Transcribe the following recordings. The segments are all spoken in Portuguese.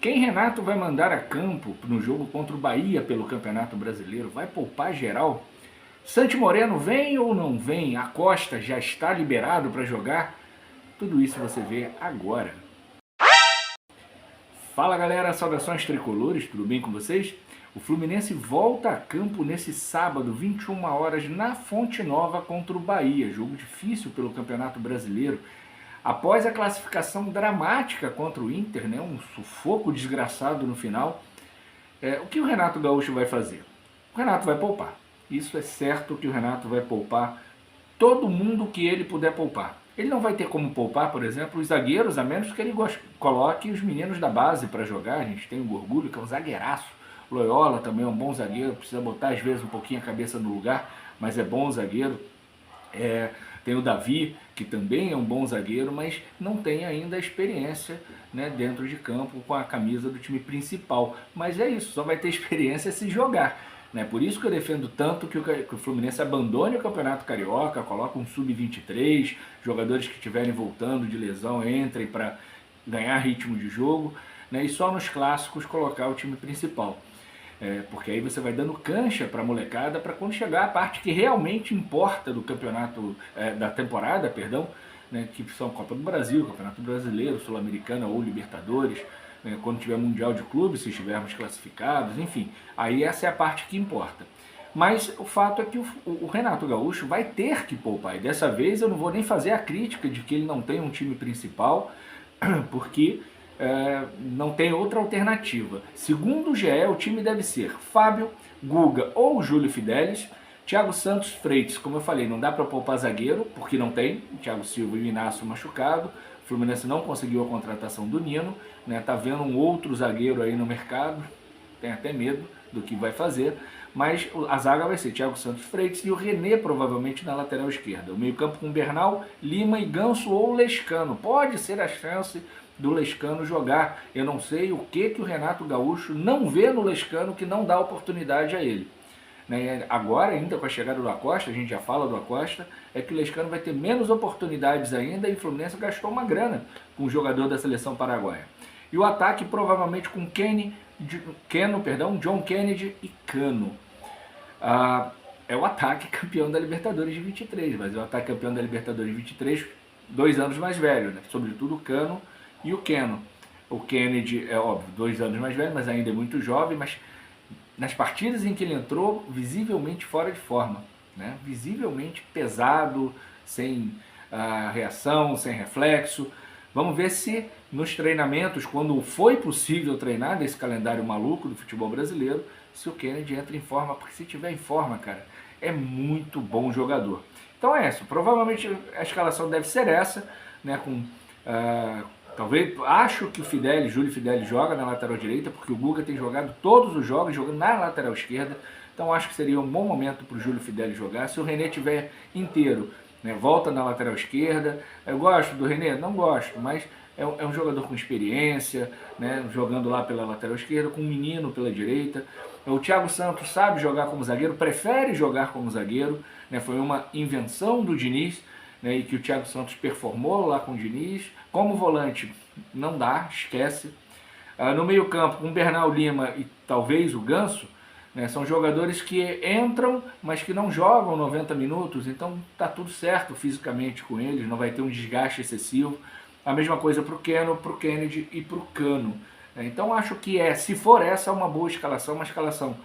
Quem Renato vai mandar a campo no jogo contra o Bahia pelo Campeonato Brasileiro? Vai poupar geral? Santi Moreno vem ou não vem? A Costa já está liberado para jogar? Tudo isso você vê agora. Fala galera, saudações tricolores, tudo bem com vocês? O Fluminense volta a campo nesse sábado, 21 horas, na Fonte Nova contra o Bahia. Jogo difícil pelo Campeonato Brasileiro. Após a classificação dramática contra o Inter, né, um sufoco desgraçado no final, o que o Renato Gaúcho vai fazer? O Renato vai poupar. Isso é certo que o Renato vai poupar todo mundo que ele puder poupar. Ele não vai ter como poupar, por exemplo, os zagueiros, a menos que ele coloque os meninos da base para jogar. A gente tem o Gorgulho, que é um zagueiraço. O Loyola também é um bom zagueiro, precisa botar às vezes um pouquinho a cabeça no lugar, mas é bom zagueiro. Tem o Davi, que também é um bom zagueiro, mas não tem ainda a experiência, né, dentro de campo com a camisa do time principal. Mas é isso, só vai ter experiência se jogar. Né? Por isso que eu defendo tanto que o Fluminense abandone o Campeonato Carioca, coloque um sub-23, jogadores que estiverem voltando de lesão entrem para ganhar ritmo de jogo, né? E só nos clássicos colocar o time principal. Porque aí você vai dando cancha para a molecada para quando chegar a parte que realmente importa do campeonato, da temporada, perdão, né, que são Copa do Brasil, Campeonato Brasileiro, Sul-Americana ou Libertadores, né, quando tiver Mundial de Clubes, se estivermos classificados, enfim, aí essa é a parte que importa. Mas o fato é que o Renato Gaúcho vai ter que poupar, e dessa vez eu não vou nem fazer a crítica de que ele não tem um time principal, porque não tem outra alternativa. Segundo o GE, o time deve ser Fábio, Guga ou Júlio Fidelis, Thiago Santos, Freitas, como eu falei, não dá para poupar zagueiro, porque não tem, Thiago Silva e o Inácio machucado, o Fluminense não conseguiu a contratação do Nino, né? Tá vendo um outro zagueiro aí no mercado, tem até medo do que vai fazer, mas a zaga vai ser Thiago Santos, Freitas e o René provavelmente na lateral esquerda. O meio campo com Bernal, Lima e Ganso ou Lescano. Pode ser a chance do Lescano jogar. Eu não sei o que o Renato Gaúcho não vê no Lescano que não dá oportunidade a ele. Né? Agora, ainda com a chegada do Acosta, a gente já fala do Acosta, é que o Lescano vai ter menos oportunidades ainda e o Fluminense gastou uma grana com o jogador da seleção paraguaia. E o ataque provavelmente com John Kennedy e Cano. É o ataque campeão da Libertadores de 23, mas é o ataque campeão da Libertadores de 23, 2 anos mais velho, né? Sobretudo o Cano e o Keno. O Kennedy é óbvio, 2 anos mais velho, mas ainda é muito jovem, mas nas partidas em que ele entrou, visivelmente fora de forma, né? Visivelmente pesado, sem reação, sem reflexo. Vamos ver se nos treinamentos, quando foi possível treinar nesse calendário maluco do futebol brasileiro, se o Kennedy entra em forma, porque se tiver em forma, cara, é muito bom jogador. Então é isso, provavelmente a escalação deve ser essa, né, com talvez, acho que o Júlio Fidelis joga na lateral direita, porque o Guga tem jogado todos os jogos, jogando na lateral esquerda, então acho que seria um bom momento para o Júlio Fidelis jogar. Se o René estiver inteiro, né, volta na lateral esquerda. Eu gosto do René? Não gosto, mas é um jogador com experiência, né, jogando lá pela lateral esquerda, com um menino pela direita. O Thiago Santos sabe jogar como zagueiro, prefere jogar como zagueiro, né, foi uma invenção do Diniz, né, e que o Thiago Santos performou lá com o Diniz. Como volante, não dá, esquece. No meio campo, com Bernal, Lima e talvez o Ganso, né, são jogadores que entram, mas que não jogam 90 minutos, então tá tudo certo fisicamente com eles, não vai ter um desgaste excessivo. A mesma coisa para o Keno, para o Kennedy e para o Cano. Então acho que se for essa, é uma boa escalação, uma escalação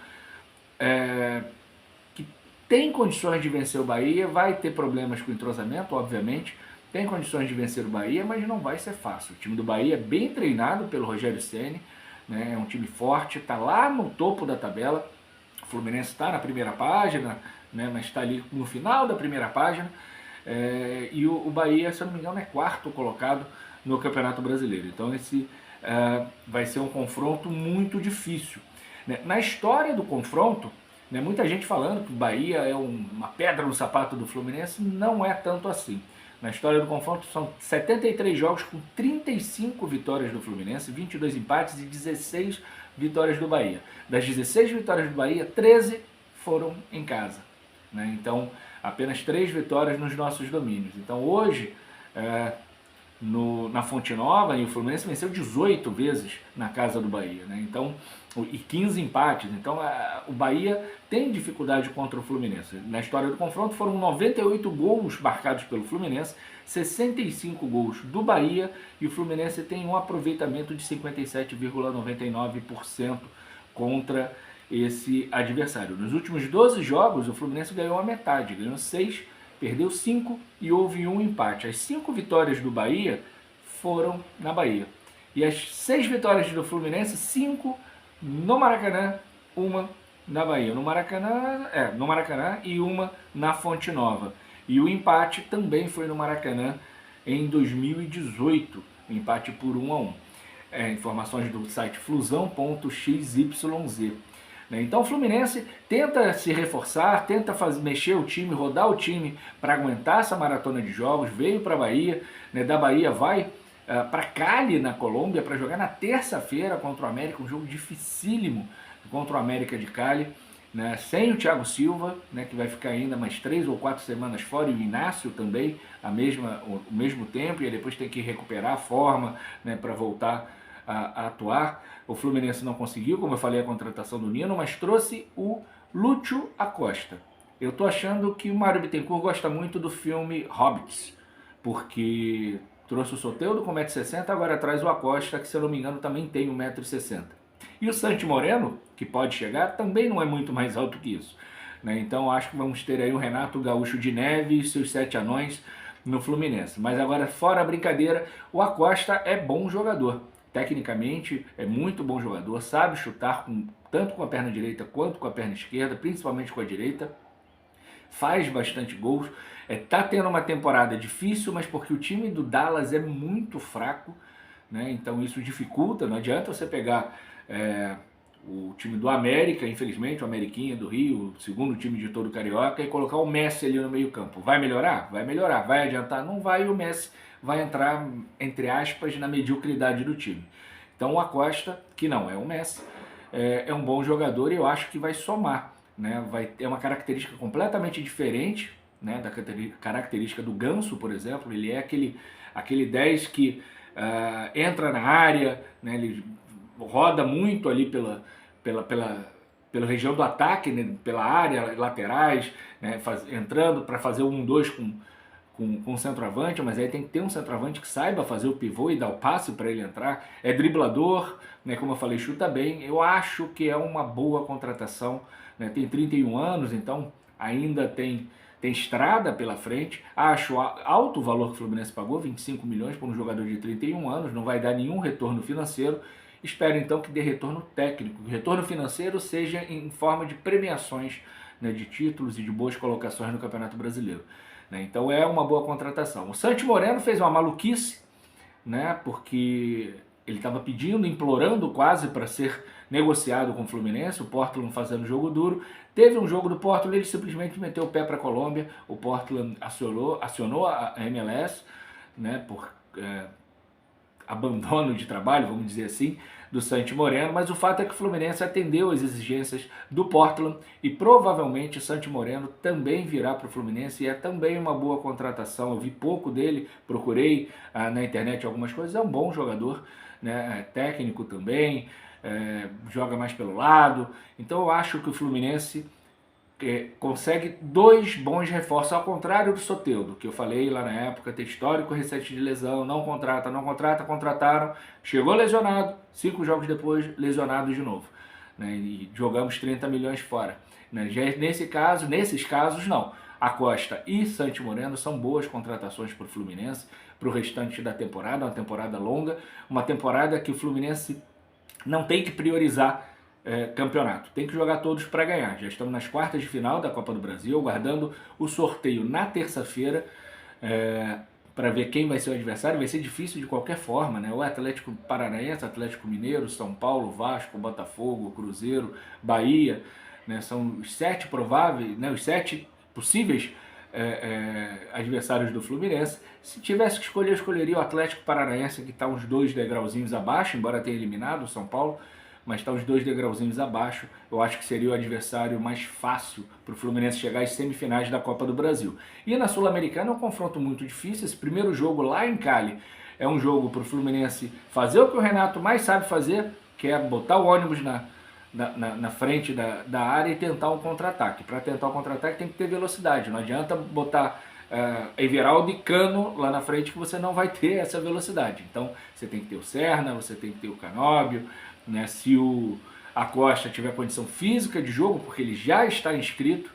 que tem condições de vencer o Bahia, vai ter problemas com o entrosamento, obviamente, tem condições de vencer o Bahia, mas não vai ser fácil. O time do Bahia é bem treinado pelo Rogério Ceni, né, é um time forte, está lá no topo da tabela. O Fluminense está na primeira página, né, mas está ali no final da primeira página. E o Bahia, se eu não me engano, é 4º colocado no Campeonato Brasileiro. Então esse vai ser um confronto muito difícil. Né? Na história do confronto, né, muita gente falando que o Bahia é uma pedra no sapato do Fluminense, não é tanto assim. Na história do confronto são 73 jogos com 35 vitórias do Fluminense, 22 empates e 16 vitórias do Bahia. Das 16 vitórias do Bahia, 13 foram em casa. Né? Então, apenas 3 vitórias nos nossos domínios. Então, hoje, na Fonte Nova, e o Fluminense venceu 18 vezes na casa do Bahia, né? Então, e 15 empates. Então o Bahia tem dificuldade contra o Fluminense. Na história do confronto foram 98 gols marcados pelo Fluminense, 65 gols do Bahia, e o Fluminense tem um aproveitamento de 57,99% contra esse adversário. Nos últimos 12 jogos, o Fluminense ganhou a metade, ganhou 6, perdeu 5 e houve um empate. As 5 vitórias do Bahia foram na Bahia. E as 6 vitórias do Fluminense, 5 no Maracanã, uma na Bahia. No Maracanã e uma na Fonte Nova. E o empate também foi no Maracanã em 2018, empate por 1-1. Informações do site flusão.xyz. Então o Fluminense tenta se reforçar, tenta mexer o time, rodar o time para aguentar essa maratona de jogos, veio para a Bahia, da Bahia vai para Cali, na Colômbia, para jogar na terça-feira contra o América, um jogo dificílimo contra o América de Cali, sem o Thiago Silva, que vai ficar ainda mais 3 ou 4 semanas fora, e o Inácio também, o mesmo tempo, e depois tem que recuperar a forma para voltar a atuar. O Fluminense não conseguiu, como eu falei, a contratação do Nino, mas trouxe o Lúcio Acosta. Eu tô achando que o Mário Bittencourt gosta muito do filme Hobbits, porque trouxe o Soteldo com 1,60 m, agora traz o Acosta, que se eu não me engano também tem 1,60 m. E o Santi Moreno, que pode chegar, também não é muito mais alto que isso. Então acho que vamos ter aí o Renato Gaúcho de Neves e seus 7 anões no Fluminense. Mas agora, fora a brincadeira, o Acosta é bom jogador. Tecnicamente é muito bom jogador, sabe chutar tanto com a perna direita quanto com a perna esquerda, principalmente com a direita, faz bastante gols, tá tendo uma temporada difícil, mas porque o time do Dallas é muito fraco, então isso dificulta. Não adianta você pegar o time do América, infelizmente, o Ameriquinha do Rio, o segundo time de todo o Carioca, e colocar o Messi ali no meio campo. Vai melhorar? Vai melhorar. Vai adiantar? Não vai, e o Messi vai entrar, entre aspas, na mediocridade do time. Então o Acosta, que não é o Messi, é um bom jogador, e eu acho que vai somar. Vai ter uma característica completamente diferente, da característica do Ganso, por exemplo. Ele é aquele 10 que entra na área, ele roda muito ali pela região do ataque, pela área, laterais, entrando para fazer o 1-2 com um centroavante, mas aí tem que ter um centroavante que saiba fazer o pivô e dar o passe para ele entrar. É driblador, como eu falei, chuta bem. Eu acho que é uma boa contratação. Tem 31 anos, então ainda tem estrada pela frente. Acho alto o valor que o Fluminense pagou, 25 milhões por um jogador de 31 anos, não vai dar nenhum retorno financeiro. Espero então que dê retorno técnico, que o retorno financeiro seja em forma de premiações, de títulos e de boas colocações no Campeonato Brasileiro. Então é uma boa contratação. O Santi Moreno fez uma maluquice, porque ele estava pedindo, implorando quase para ser negociado com o Fluminense, o Portland fazendo jogo duro. Teve um jogo do Portland, ele simplesmente meteu o pé para a Colômbia, o Portland acionou a MLS, por abandono de trabalho, vamos dizer assim, do Santi Moreno, mas o fato é que o Fluminense atendeu às exigências do Portland e provavelmente o Santi Moreno também virá para o Fluminense, e é também uma boa contratação. Eu vi pouco dele, procurei na internet algumas coisas, é um bom jogador, técnico também, joga mais pelo lado. Então eu acho que o Fluminense consegue 2 bons reforços, ao contrário do Soteldo, que eu falei lá na época, ter histórico recente de lesão, não contrataram, chegou lesionado, 5 jogos depois, lesionado de novo, e jogamos 30 milhões fora. Nesses casos não. Acosta e Santi Moreno são boas contratações para o Fluminense, para o restante da temporada, uma temporada longa, uma temporada que o Fluminense não tem que priorizar campeonato, tem que jogar todos para ganhar. Já estamos nas quartas de final da Copa do Brasil, aguardando o sorteio na terça-feira para ver quem vai ser o adversário. Vai ser difícil de qualquer forma, O Atlético Paranaense, Atlético Mineiro, São Paulo, Vasco, Botafogo, Cruzeiro, Bahia, são os 7 prováveis, os 7 possíveis adversários do Fluminense. Se tivesse que escolher, eu escolheria o Atlético Paranaense, que está uns 2 degrauzinhos abaixo, embora tenha eliminado o São Paulo, mas está uns 2 degrauzinhos abaixo. Eu acho que seria o adversário mais fácil para o Fluminense chegar às semifinais da Copa do Brasil. E na Sul-Americana é um confronto muito difícil. Esse primeiro jogo lá em Cali É um jogo para o Fluminense fazer o que o Renato mais sabe fazer, que é botar o ônibus na frente da área e tentar um contra-ataque. Para tentar um contra-ataque tem que ter velocidade, não adianta botar Everaldo e Cano lá na frente que você não vai ter essa velocidade. Então você tem que ter o Serna, você tem que ter o Canóbio, né? Se o Acosta tiver condição física de jogo, porque ele já está inscrito,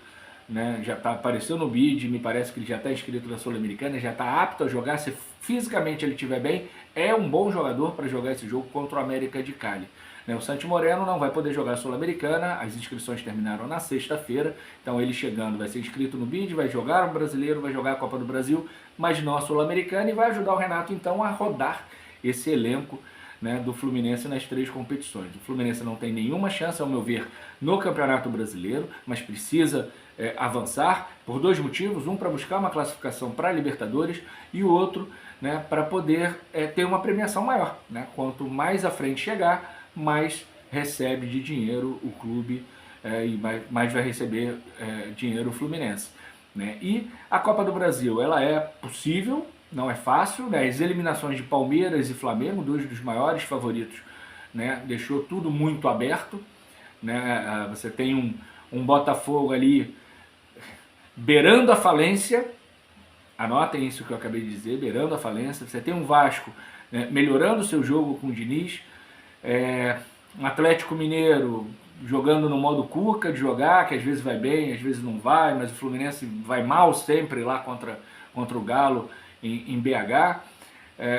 né? Já apareceu no bid, me parece que ele já está inscrito na Sul-Americana, já está apto a jogar, se fisicamente ele estiver bem, é um bom jogador para jogar esse jogo contra o América de Cali. O Santi Moreno não vai poder jogar a Sul-Americana, as inscrições terminaram na sexta-feira, então ele chegando vai ser inscrito no BID, vai jogar o Brasileiro, vai jogar a Copa do Brasil, mas não a Sul-Americana, e vai ajudar o Renato então a rodar esse elenco, né, do Fluminense nas 3 competições. O Fluminense não tem nenhuma chance, ao meu ver, no Campeonato Brasileiro, mas precisa avançar por 2 motivos, um para buscar uma classificação para a Libertadores e o outro, né, para poder ter uma premiação maior, né? Quanto mais à frente chegar, mais recebe de dinheiro o clube e mais vai receber dinheiro o Fluminense, né? E a Copa do Brasil, ela é possível, não é fácil, né? As eliminações de Palmeiras e Flamengo, 2 dos maiores favoritos, né? Deixou tudo muito aberto, né? Você tem um Botafogo ali beirando a falência, anotem isso que eu acabei de dizer, beirando a falência. Você tem um Vasco, né, melhorando o seu jogo com o Diniz, um Atlético Mineiro jogando no modo Cuca de jogar, que às vezes vai bem, às vezes não vai, mas o Fluminense vai mal sempre lá contra o Galo em BH.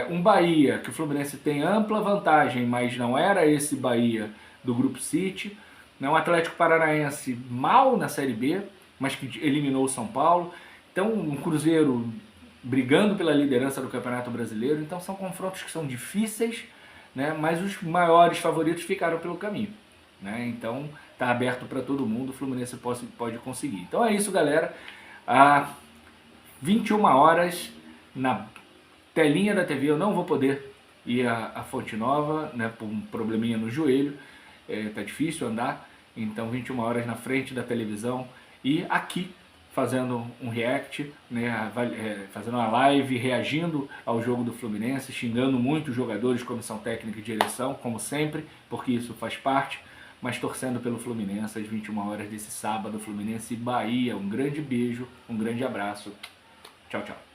Um Bahia, que o Fluminense tem ampla vantagem, mas não era esse Bahia do Grupo City. Um Atlético Paranaense mal na Série B, mas que eliminou o São Paulo. Então um Cruzeiro brigando pela liderança do Campeonato Brasileiro. Então são confrontos que são difíceis, né, mas os maiores favoritos ficaram pelo caminho, né? Então está aberto para todo mundo, o Fluminense pode conseguir. Então é isso, galera. 21 horas na telinha da TV, eu não vou poder ir à Fonte Nova, né, por um probleminha no joelho, tá difícil andar, então 21 horas na frente da televisão e aqui fazendo um react, né, fazendo uma live, reagindo ao jogo do Fluminense, xingando muito os jogadores, comissão técnica e direção, como sempre, porque isso faz parte, mas torcendo pelo Fluminense às 21 horas desse sábado, Fluminense e Bahia. Um grande beijo, um grande abraço. Tchau, tchau.